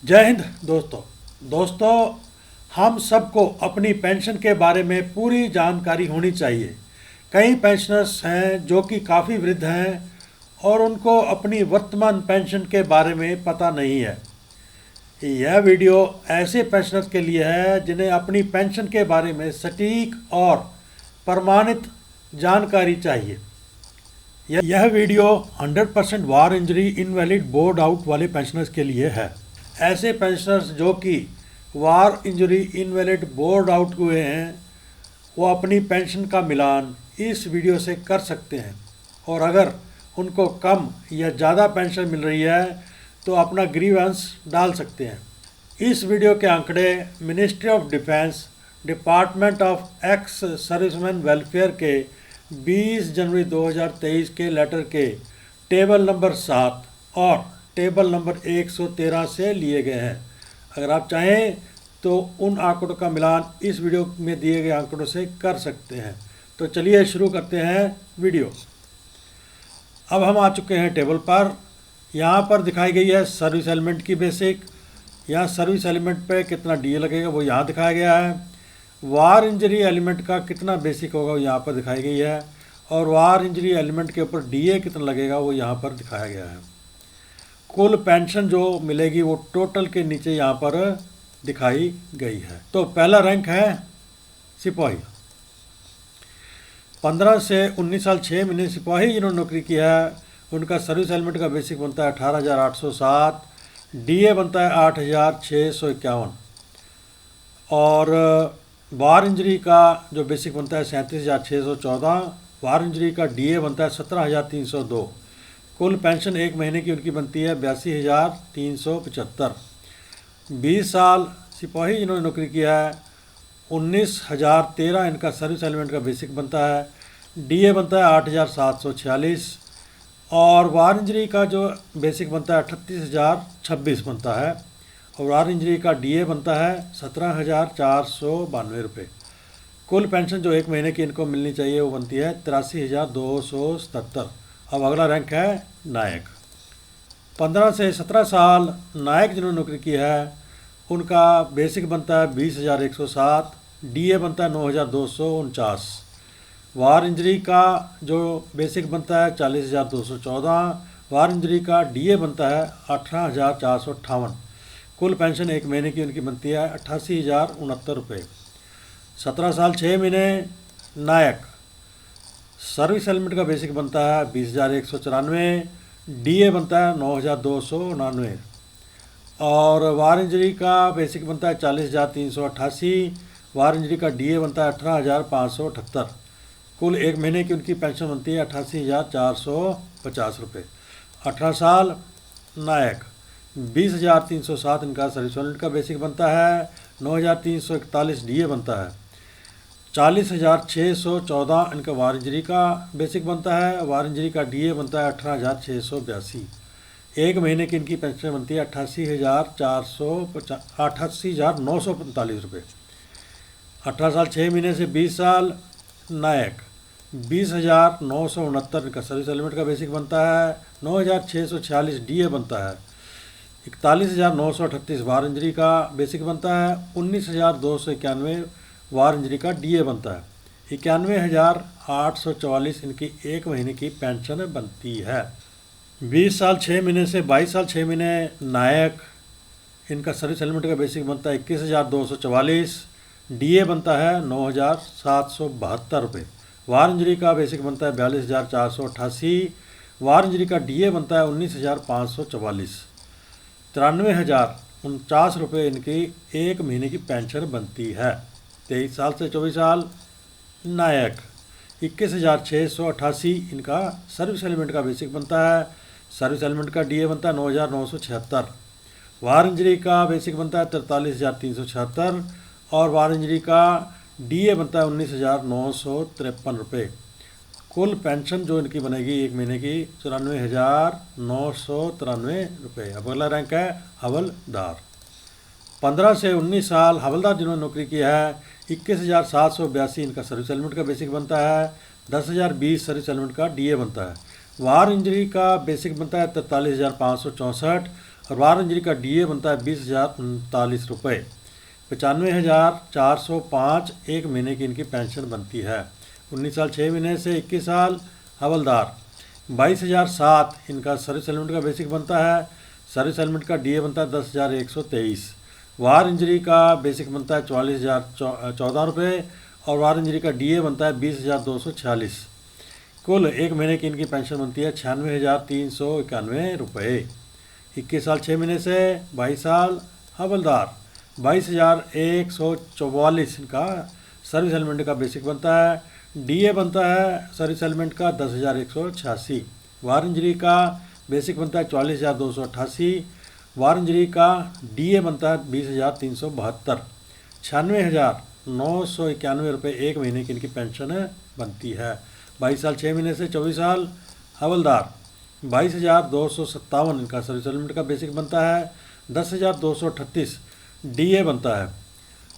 जय हिंद दोस्तों हम सबको अपनी पेंशन के बारे में पूरी जानकारी होनी चाहिए। कई पेंशनर्स हैं जो कि काफ़ी वृद्ध हैं और उनको अपनी वर्तमान पेंशन के बारे में पता नहीं है। यह वीडियो ऐसे पेंशनर्स के लिए है जिन्हें अपनी पेंशन के बारे में सटीक और प्रमाणित जानकारी चाहिए। यह वीडियो 100% वार इंजरी इनवैलिड बोर्ड आउट वाले पेंशनर्स के लिए है। ऐसे पेंशनर्स जो कि वार इंजरी इनवैलिड बोर्ड आउट हुए हैं वो अपनी पेंशन का मिलान इस वीडियो से कर सकते हैं, और अगर उनको कम या ज़्यादा पेंशन मिल रही है तो अपना ग्रीवेंस डाल सकते हैं। इस वीडियो के आंकड़े ministry of defence department of ex serviceman welfare के 20 जनवरी 2023 के लेटर के टेबल नंबर 7 और टेबल नंबर 113 से लिए गए हैं। अगर आप चाहें तो उन आंकड़ों का मिलान इस वीडियो में दिए गए आंकड़ों से कर सकते हैं। तो चलिए शुरू करते हैं वीडियो। अब हम आ चुके हैं टेबल पर। यहाँ पर दिखाई गई है सर्विस एलिमेंट की बेसिक। यहाँ सर्विस एलिमेंट पे कितना डीए लगेगा वो यहाँ दिखाया गया है। वार इंजरी एलिमेंट का कितना बेसिक होगा वो यहाँ पर दिखाई गई है, और वार इंजरी एलिमेंट के ऊपर डीए कितना लगेगा वो यहाँ पर दिखाया गया है। कुल पेंशन जो मिलेगी वो टोटल के नीचे यहाँ पर दिखाई गई है। तो पहला रैंक है सिपाही। 15 से 19 साल 6 महीने सिपाही जिन्होंने नौकरी की है उनका सर्विस एलिमेंट का बेसिक बनता है 18,807, डीए बनता है 8,651, और वार इंजरी का जो बेसिक बनता है 37,614, वार इंजरी का डीए बनता है 17,302। कुल पेंशन एक महीने की उनकी बनती है 82,375। 20 साल सिपाही जिन्होंने नौकरी किया है 19,013 इनका सर्विस एलिमेंट का बेसिक बनता है, डीए बनता है 8,746, और वार इंजरी का जो बेसिक बनता है 38,026 बनता है, और वार इंजरी का डीए बनता है 17,492 रुपये। कुल पेंशन जो एक महीने की इनको मिलनी चाहिए वो बनती है 83,277। अब अगला रैंक है नायक। 15 से 17 साल नायक जिन्होंने नौकरी की है उनका बेसिक बनता है 20,107, डीए बनता है 9,249, वार इंजरी का जो बेसिक बनता है 40,214, वार इंजरी का डीए बनता है 18,458। कुल पेंशन एक महीने की उनकी बनती है 88,069 रुपये। 17 साल 6 महीने नायक। सर्विस एलिमेंट का बेसिक बनता है 20,194, डीए बनता है 9,299, और वार इंजरी का बेसिक बनता है 40,388, वार इंजरी का डीए बनता है 18,578। कुल एक महीने की उनकी पेंशन बनती है 88,450 रुपये। 18 साल नायक। 20,307 इनका सर्विस एलिमेंट का बेसिक बनता है, 9,341 डीए बनता है, 40,614 इनका वार इंजरी का बेसिक बनता है, वार इंजरी का डीए बनता है 18,682। एक महीने की इनकी पेंशन बनती है 88,945 रुपये। 18 साल 6 महीने से 20 साल नायक। 20,969 इनका सर्विस एलिमेंट का बेसिक बनता है, 9,646 डीए बनता है, 41,938 वार इंजरी का बेसिक बनता है, 19,291 वार इंजरी का डीए बनता है, 91,844 इनकी एक महीने की पेंशन बनती है। 20 साल 6 महीने से 22 साल 6 महीने नायक, इनका सर्विस एलिमेंट का बेसिक बनता है 21,244, डीए बनता है 9,772 रुपये, वार इंजरी का बेसिक बनता है 42,488, वार इंजरी का डीए बनता है 19,544। 93,049 रुपये इनकी एक महीने की पेंशन बनती है। 23 साल से 24 साल नायक। 21,688 इनका सर्विस एलिमेंट का बेसिक बनता है, सर्विस एलिमेंट का डीए बनता है 9,976, वार इंजरी का बेसिक बनता है 43,376, और वार इंजरी का डीए बनता है 19,953 रुपये। कुल पेंशन जो इनकी बनेगी एक महीने की 94,993 रुपये। अब अगला रैंक है हवलदार। 15 से 19 साल हवलदार जिन्होंने नौकरी की है 21,782 इनका सर्विस एलिमेंट का बेसिक बनता है, 10,020 सर्विस एलिमेंट का डीए बनता है, वार इंजरी का बेसिक बनता है 43,564, और वार इंजरी का डीए बनता है 20,039 रुपये। 95,405 एक महीने की इनकी पेंशन बनती है। 19 साल 6 महीने से 21 साल हवलदार 22,007 इनका सर्विस एलिमेंट का बेसिक बनता है। सर्विस एलिमेंट का डीए बनता है 10,123। वार इंजरी का बेसिक बनता है 44,014 रुपये और वार इंजरी का डीए बनता है 20,246। कुल एक महीने की इनकी पेंशन बनती है 96,391 रुपये। 21 साल 6 महीने से 22 साल हवलदार 22,144 इनका सर्विस एलिमेंट का बेसिक बनता है। डीए बनता है सर्विस एलिमेंट का 10,186। वार इंजरी का बेसिक बनता है 44,288। वार इंजरी का डीए बनता है 20,372। 96,991 रुपये एक महीने की इनकी पेंशन बनती है। 22 साल 6 महीने से 24 साल हवलदार 22,257 इनका सर्विस एलिमेंट का बेसिक बनता है। 10,238 डीए बनता है।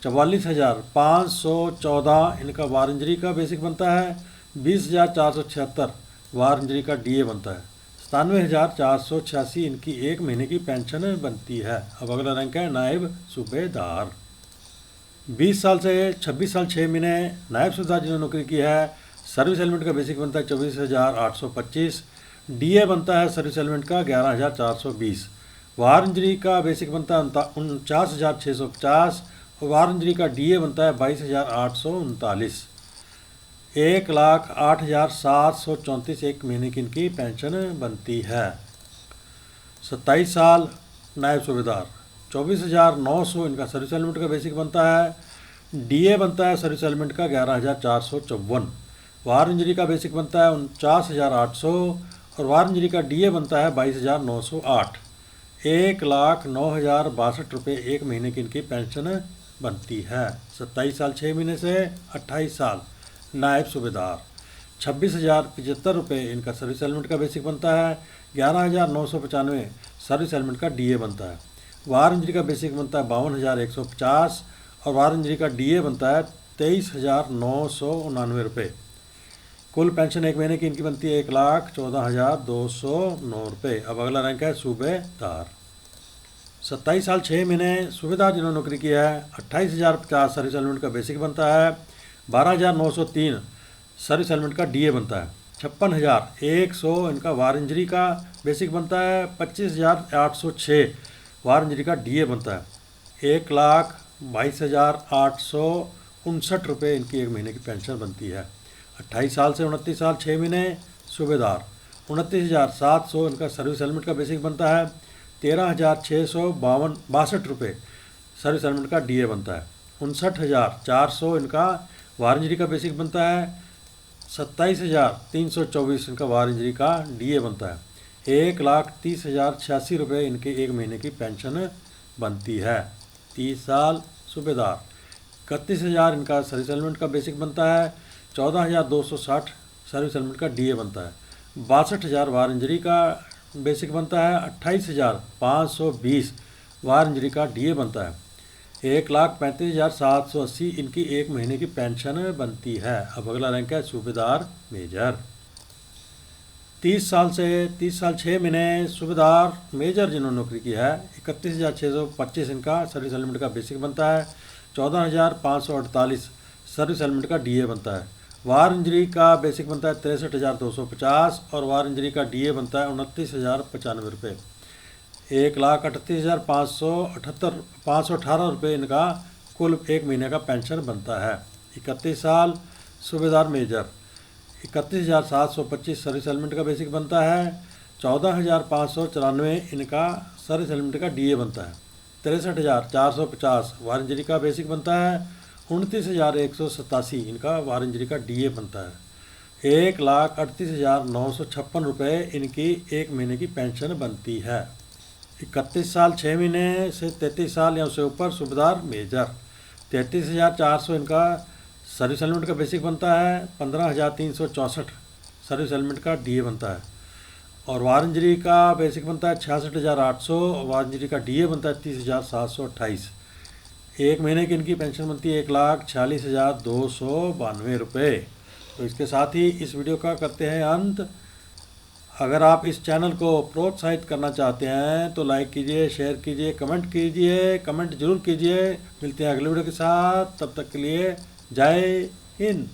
44,514 इनका वार इंजरी का बेसिक बनता है। 20,476 वार इंजरी का डीए बनता है। 97,486 इनकी एक महीने की पेंशन बनती है। अब अगला रैंक है नायब सूबेदार। 20 साल से 26 साल 6 महीने नायब सूबेदार जिन्होंने नौकरी की है सर्विस एलिमेंट का बेसिक बनता है 24,825। डीए बनता है सर्विस एलिमेंट का 11,420। वार इंजरी का बेसिक बनता है 49,650 और वार इंजरी का डीए बनता है 22,839। 1,08,734 एक महीने की इनकी पेंशन बनती है। 27 साल नायब सूबेदार 24,900 इनका सर्विस एलिमेंट का बेसिक बनता है। डीए बनता है सर्विस एलिमेंट का 11,454। वार इंजरी का बेसिक बनता है 49,800 और वार इंजरी का डीए बनता है 22,908। 1,09,062 रुपये एक महीने की इनकी पेंशन बनती है। 27 साल 6 महीने से 28 साल नायब सूबेदार 26,075 रुपये इनका सर्विस एलिमेंट का बेसिक बनता है। 11,995 सर्विस एलिमेंट का डीए बनता है। वार इंजरी का बेसिक बनता है 52,150 और वार इंजरी का डीए बनता है 23,999 रुपये। कुल पेंशन एक महीने की इनकी बनती है 1,14,209 रुपये। अब अगला रैंक है सूबेदार। 27 साल 6 महीने सूबेदार जिन्होंने नौकरी की है 28,050 सर्विस एलिमेंट का बेसिक बनता है। 12,903 सर्विस एलिमेंट का डीए बनता है। 56,100 इनका वार इंजरी का बेसिक बनता है। 25,806 वार इंजरी का डीए बनता है। 1,22,859 रुपये इनकी एक महीने की पेंशन बनती है। 28 साल से 29 साल 6 महीने सूबेदार 29,700 इनका सर्विस एलिमेंट का बेसिक बनता है। 13,662 रुपये सर्विस एलिमेंट का डीए बनता है। 59,400 इनका वार इंजरी का बेसिक बनता है। 27,324 इनका वार इंजरी का डीए बनता है। 1,30,086 रुपये इनके एक महीने की पेंशन बनती है। 30 साल सूबेदार 31,000 इनका सर्विस एलिमेंट का बेसिक बनता है। 14,260 सर्विस एलिमेंट का डीए बनता है। 62,000 वार इंजरी का बेसिक बनता है। 28,520 वार इंजरी का डीए बनता है। 1,35,780 इनकी एक महीने की पेंशन बनती है। अब अगला रैंक है सूबेदार मेजर। 30 साल से 30 साल 6 महीने सूबेदार मेजर जिन्होंने नौकरी की है 31,625 इनका सर्विस एलिमेंट का बेसिक बनता है। 14,548 सर्विस एलिमेंट का डीए बनता है। वार इंजरी का बेसिक बनता है 63,250 और वार इंजरी का डीए बनता है 29,095 रुपये। 1,38,518 रुपये इनका कुल एक महीने का पेंशन बनता है। 31 साल सूबेदार मेजर 31,725 सर्विस एलिमेंट का बेसिक बनता है। 14,594 इनका सर्विस एलिमेंट का डीए बनता है। 63,450 वार इंजरी का बेसिक बनता है। 29,187 इनका वार इंजरी का डीए बनता है। 1,38,956 रुपये इनकी एक महीने की पेंशन बनती है। 31 साल 6 महीने से 33 साल या उससे ऊपर सूबेदार मेजर 33,400 इनका सर्विस एलिमेंट का बेसिक बनता है। 15,364 सर्विस एलिमेंट का डीए बनता है और वार इंजरी का बेसिक बनता है 66,800 और वार इंजरी का डीए बनता है 30,728। एक महीने की इनकी पेंशन बनती है 1,46,292 रुपये। तो इसके साथ ही इस वीडियो का करते हैं अंत। अगर आप इस चैनल को प्रोत्साहित करना चाहते हैं तो लाइक कीजिए, शेयर कीजिए, कमेंट जरूर कीजिए। मिलते हैं अगले वीडियो के साथ, तब तक के लिए जय हिंद।